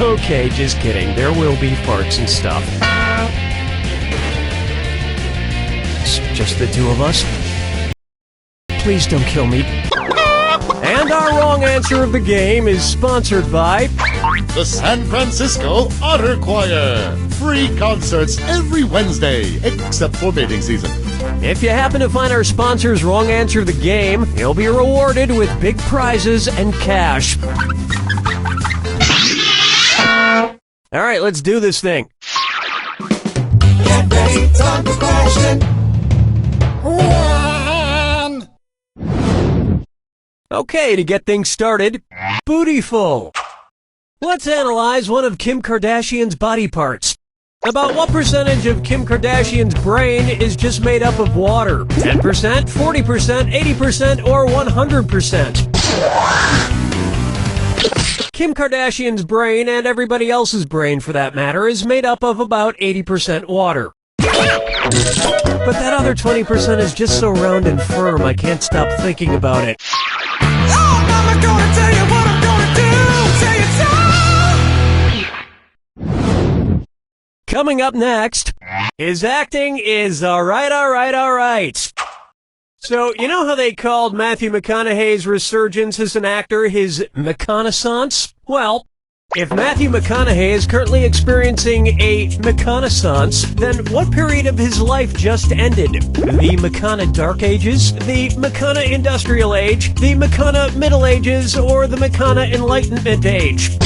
Okay, just kidding. There will be farts and stuff. It's just the two of us. Please don't kill me. And our wrong answer of the game is sponsored by the San Francisco Otter Choir. Free concerts every Wednesday, except for mating season. If you happen to find our sponsor's wrong answer of the game, you'll be rewarded with big prizes and cash. All right, let's do this thing. Get ready, time for question 1. Okay, to get things started, Bootyful. Let's analyze one of Kim Kardashian's body parts. About what percentage of Kim Kardashian's brain is just made up of water? 10%, 40%, 80%, or 100%? Kim Kardashian's brain, and everybody else's brain for that matter, is made up of about 80% water. But that other 20% is just so round and firm, I can't stop thinking about it. Oh, Mama gonna tell you what I'm gonna do. Tell you so. Coming up next, his acting is alright. So, you know how they called Matthew McConaughey's resurgence as an actor his McConaissance? Well, if Matthew McConaughey is currently experiencing a McConaissance, then what period of his life just ended? The McCona Dark Ages? The McCona Industrial Age? The McCona Middle Ages? Or the McCona Enlightenment Age?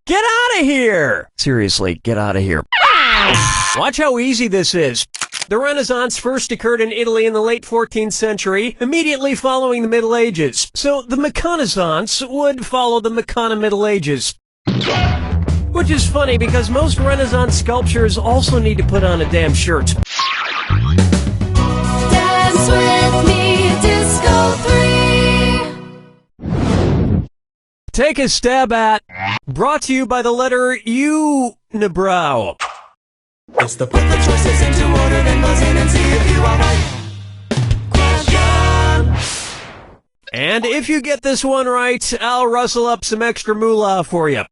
Get out of here! Seriously, get out of here. Watch how easy this is. The Renaissance first occurred in Italy in the late 14th century, immediately following the Middle Ages. So the McConaissance would follow the McCona Middle Ages. Which is funny because most Renaissance sculptures also need to put on a damn shirt. Dance with me, Disco 3. Take a stab at, brought to you by the letter Unibrow. It's the put the choices into order and buzz in and see if you are right. Question. And if you get this one right, I'll rustle up some extra moolah for you.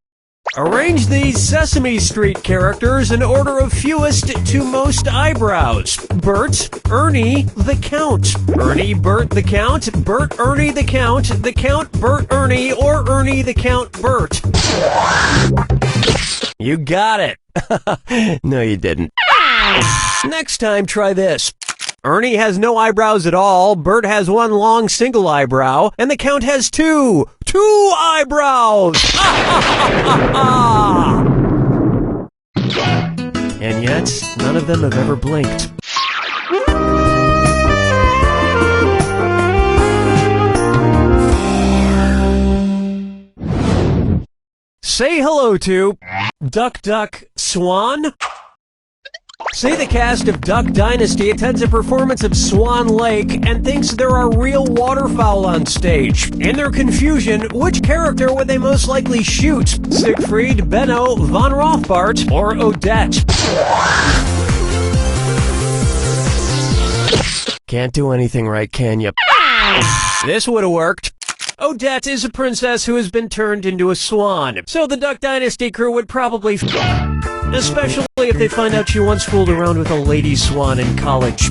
Arrange these Sesame Street characters in order of fewest to most eyebrows. Bert, Ernie, the Count. Ernie, Bert, the Count. Bert, Ernie, the Count. The Count, Bert, Ernie, or Ernie, the Count, Bert. You got it. No, you didn't. Next time, try this. Ernie has no eyebrows at all, Bert has one long single eyebrow, and the Count has two eyebrows! And yet, none of them have ever blinked. Say hello to Duck Duck Swan. Say the cast of Duck Dynasty attends a performance of Swan Lake and thinks there are real waterfowl on stage. In their confusion, which character would they most likely shoot? Siegfried, Benno, Von Rothbart, or Odette? Can't do anything right, can you? This would have worked. Odette is a princess who has been turned into a swan, so the Duck Dynasty crew would probably especially if they find out she once fooled around with a lady swan in college.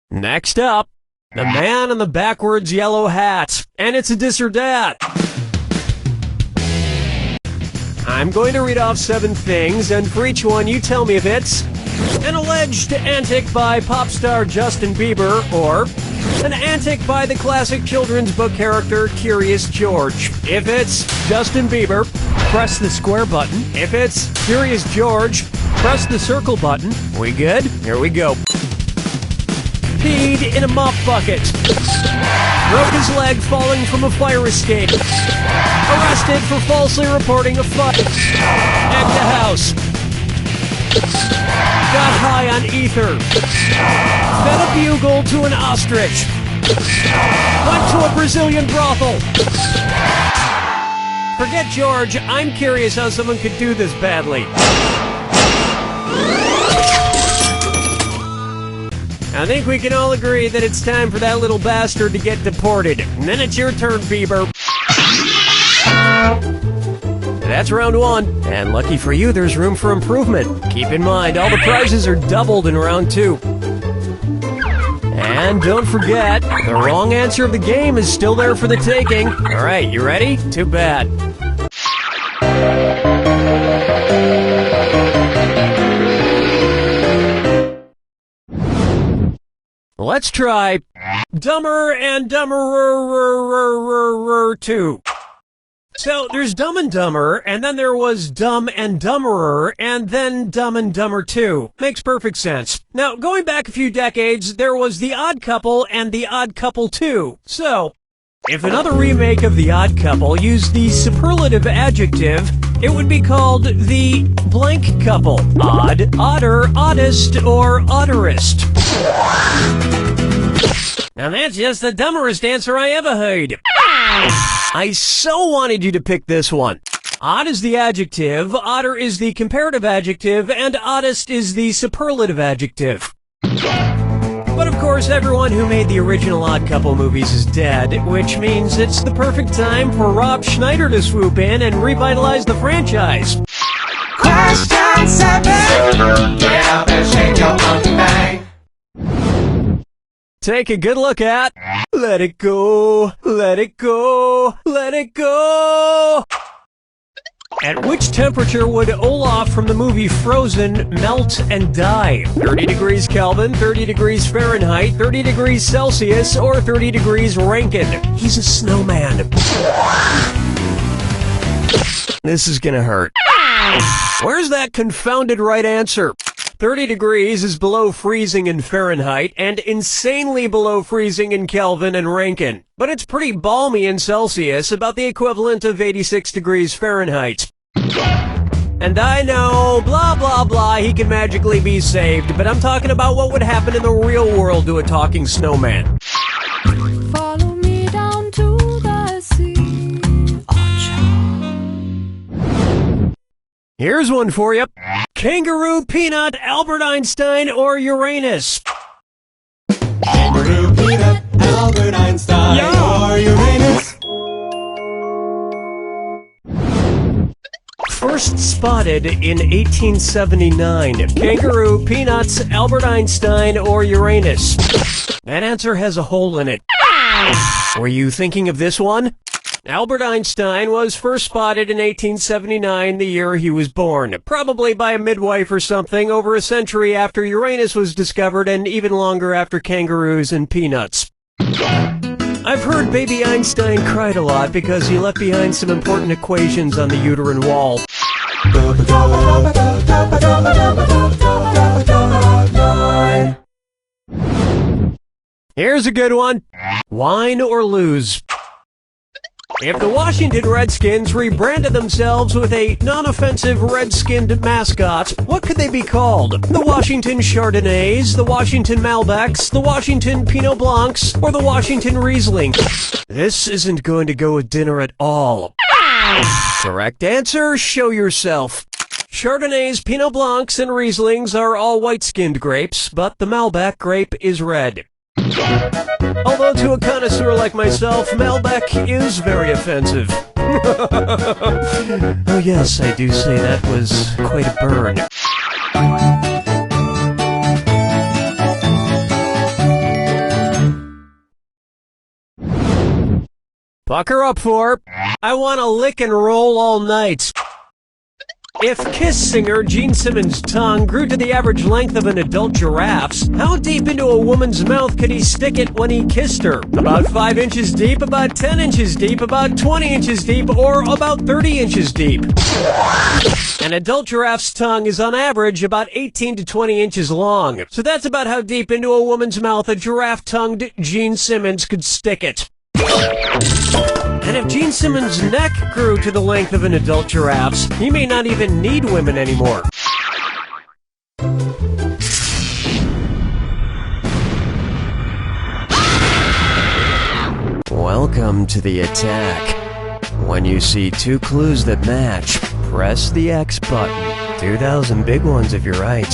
Next up, the man in the backwards yellow hat, and it's a dis or dat. I'm going to read off 7 things, and for each one you tell me if it's an alleged antic by pop star Justin Bieber, or an antic by the classic children's book character Curious George. If it's Justin Bieber, press the square button. If it's Curious George, press the circle button. We good? Here we go. Peed in a mop bucket. Broke his leg falling from a fire escape. Arrested for falsely reporting a fight. Egged a house. Got high on ether. Fed a bugle to an ostrich. Went to a Brazilian brothel. Forget George, I'm curious how someone could do this badly. I think we can all agree that it's time for that little bastard to get deported. And then it's your turn, Bieber. That's round one, and lucky for you, there's room for improvement. Keep in mind, all the prizes are doubled in round two. And don't forget, the wrong answer of the game is still there for the taking. All right, you ready? Too bad. Let's try Dumber and Dumberer 2. So there's Dumb and Dumber, and then there was Dumb and Dumberer, and then Dumb and Dumber 2. Makes perfect sense. Now, going back a few decades, there was The Odd Couple and The Odd Couple 2. So, if another remake of The Odd Couple used the superlative adjective, it would be called The Blank Couple. Odd, odder, oddest, or odderest. Now that's just the dumberest answer I ever heard. I so wanted you to pick this one. Odd is the adjective, odder is the comparative adjective, and oddest is the superlative adjective. But of course, everyone who made the original Odd Couple movies is dead, which means it's the perfect time for Rob Schneider to swoop in and revitalize the franchise. Question 7. Get up and shake your monkey bang. Take a good look at Let It Go, Let It Go, Let It Go. At which temperature would Olaf from the movie Frozen melt and die? 30 degrees Kelvin, 30 degrees Fahrenheit, 30 degrees Celsius, or 30 degrees Rankine? He's a snowman. This is gonna hurt. Where's that confounded right answer? 30 degrees is below freezing in Fahrenheit and insanely below freezing in Kelvin and Rankine. But it's pretty balmy in Celsius, about the equivalent of 86 degrees Fahrenheit. And I know, blah blah blah, he can magically be saved, but I'm talking about what would happen in the real world to a talking snowman. Follow me down to the sea. Here's one for you. Kangaroo, Peanut, Albert Einstein, or Uranus? Kangaroo, Peanut, Albert Einstein, or Uranus. First spotted in 1879. Kangaroo, Peanuts, Albert Einstein, or Uranus? That answer has a hole in it. Were you thinking of this one? Albert Einstein was first spotted in 1879, the year he was born, probably by a midwife or something, over a century after Uranus was discovered and even longer after kangaroos and peanuts. I've heard baby Einstein cried a lot because he left behind some important equations on the uterine wall. Here's a good one. Wine or lose? If the Washington Redskins rebranded themselves with a non-offensive red-skinned mascot, what could they be called? The Washington Chardonnays, the Washington Malbecs, the Washington Pinot Blancs, or the Washington Riesling? This isn't going to go with dinner at all. Correct answer, show yourself. Chardonnays, Pinot Blancs, and Rieslings are all white-skinned grapes, but the Malbec grape is red. Although to a connoisseur like myself, Malbec is very offensive. Oh yes, I do say that was quite a burn. Pucker up for I Wanna Lick and Roll All Night. If Kiss singer Gene Simmons' tongue grew to the average length of an adult giraffe's, how deep into a woman's mouth could he stick it when he kissed her? About 5 inches deep, about 10 inches deep, about 20 inches deep, or about 30 inches deep? An adult giraffe's tongue is on average about 18 to 20 inches long. So that's about how deep into a woman's mouth a giraffe-tongued Gene Simmons could stick it. And if Gene Simmons' neck grew to the length of an adult giraffe's, he may not even need women anymore. Welcome to the attack. When you see two clues that match, press the X button to 2,000 big ones if you're right.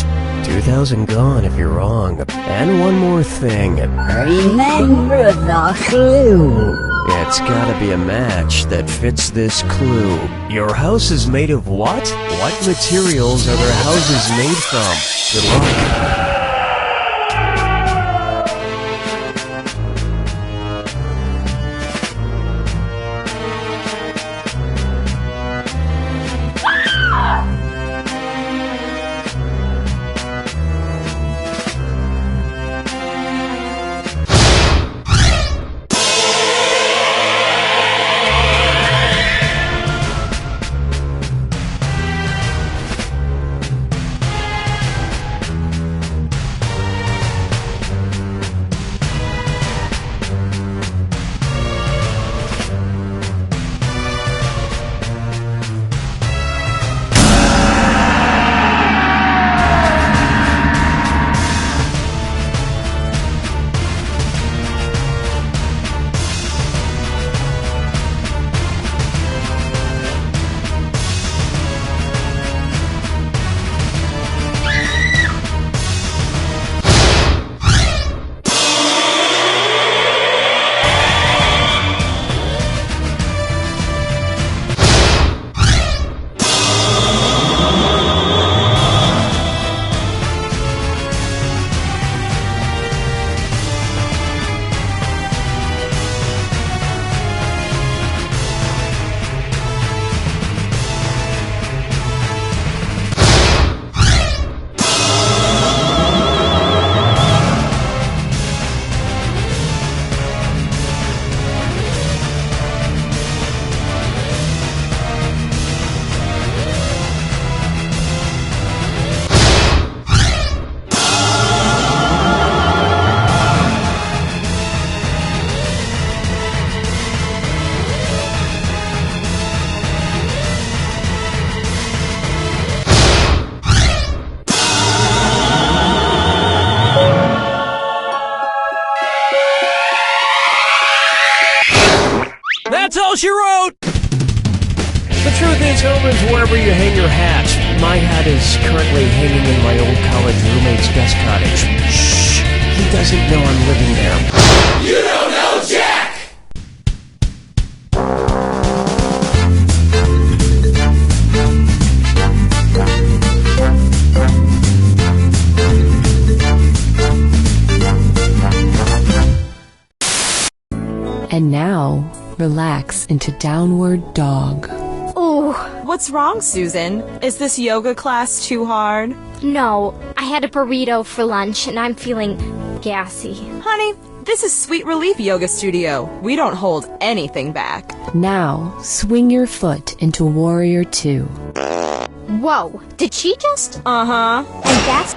2,000 gone if you're wrong. And one more thing. Remember the clue. It's gotta be a match that fits this clue. Your house is made of what? What materials are their houses made from? Good luck. That's all she wrote! The truth is, home is wherever you hang your hat. My hat is currently hanging in my old college roommate's guest cottage. Shh! He doesn't know I'm living there. You don't know Jack! And now, relax into Downward Dog. Ooh, What's wrong, Susan? Is this yoga class too hard? no. I had a burrito for lunch and I'm feeling gassy. Honey, this is Sweet Relief Yoga Studio. We don't hold anything back. Now, swing your foot into Warrior 2. Whoa, did she just? Uh-huh. And that's